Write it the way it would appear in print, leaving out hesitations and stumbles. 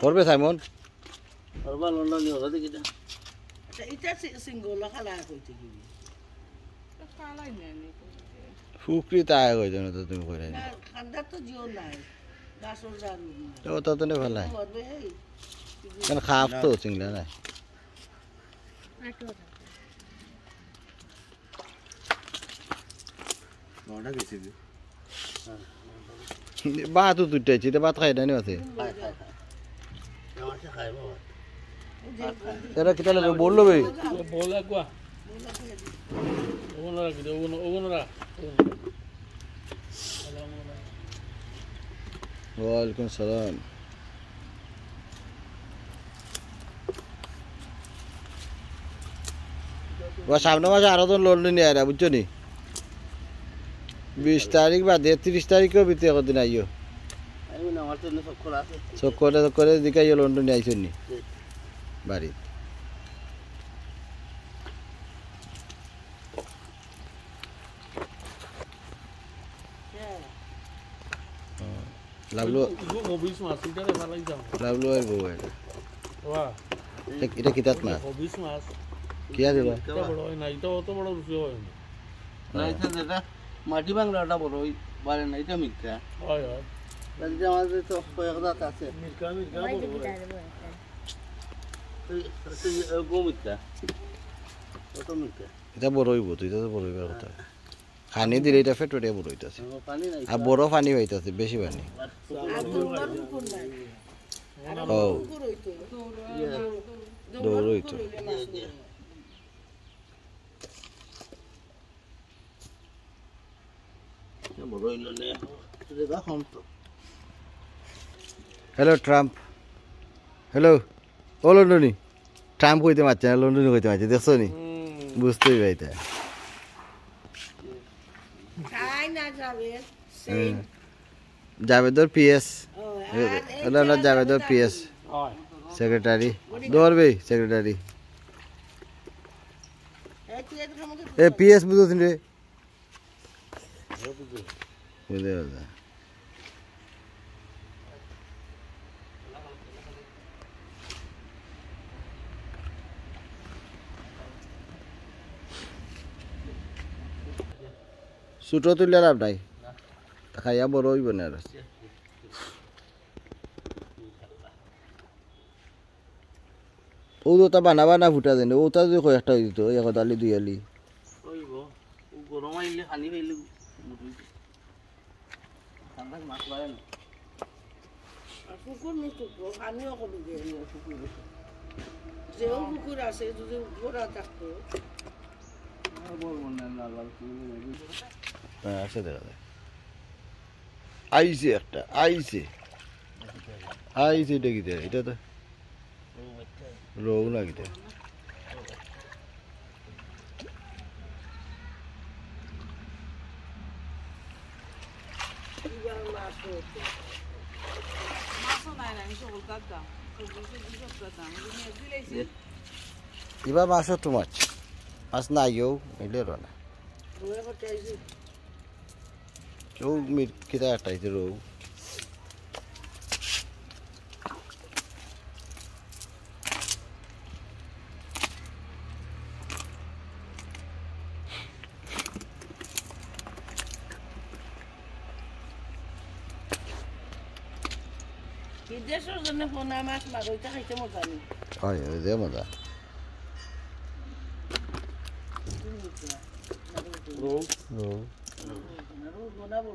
করবে সাইমন করবা লন্ডন নিয়ে হবে দেখি এটা সিঙ্গল খালা কইতে কি খালাই নাই ফুকরি তাই কই জানো তো তুমি কই না খান্দার তো জিও নাই গাছর জারু ও তো তনে ভালো কেন খাপ তো চিংলা না নটা গেছে বা তো দুটাইছি তো ভাত খাই না নি আছে আমাকে খাই বাবা এরা কিটা লাগে বললো ভাই बोला क्या ओगनरा ওয়ালাইকুম সালাম সামনে মাসে আরো জন লোন নিয়ে আয় বুঝছো নি 20 তারিখ বা 30 তারিখেও ভিতরে কদিন আইও আমার তো সব খোলা আছে সব করে দিকে আইও লোন নিয়ে আইছো নি বাড়ি লাভলু वो हॉबीज मास इधर है वाला जाओ লাভলু আর বউ এটা वाह এটা কিতাত না हॉबीज मास কি আছে বা क्या बड़ा है नहीं तो बड़ा रुपया है না এটা যেটা মাটি বাংলাটা বড় ওই বারে না এটা মিথ্যা हां यार তাহলে আমাদের তো কয়েকদাত আছে मिर्का গো মিথ্যা কত মিথ্যা এটা বড় হইব তুই তো বড় হইবার কথা খানি দিলে এটা ফেটে বড় হইতাছে পানি নাই আর বড় পানি হইতাছে বেশি পানি ও দৌড় হইতো বড় হইল না এটা কম তো হ্যালো ট্রাম্প হ্যালো ও লন্ডনি ট্রাম্প কইতে পারছে না লন্ডনি কইতে পারছে দেখছো নি বুঝতেই পাইতা খাই না যাবে জাভেদর পিএস এটা না জাভেদর পিএস हां সেক্রেটারি দৌড়বে সেক্রেটারি এ পিএস বুঝছিস রে বুঝে বুঝে ছোটো তুললে লাভ নাই খাইয়া বড় হইব না আর ও তো বানাবা না ফুটা দেন ওটা যদি কয়েকটা দিত এক আলি দুই আলি কইব ও গরম আইলে পানি পাইলে ঠান্ডা মাছ পারে না কুকুর নুটুকো আমিও কবি দিয়ে কুকুর যেও কুকুর আছে যদি ঘোড়া থাকতো বলবো না লাল হ্যাঁ আছে দেখা যায় আইছে একটা আইছে এটা কি দেয় এটা তো রৌ না কি দেয় এবার মাছ তো মাছ মাছ নাইও এলে না রৌ কিতা একটাইছে রৌ দেশের জন্য পোনা মাছ মারইটা খাইতে মজা নেই হয় দে মজা রৌ বানাবো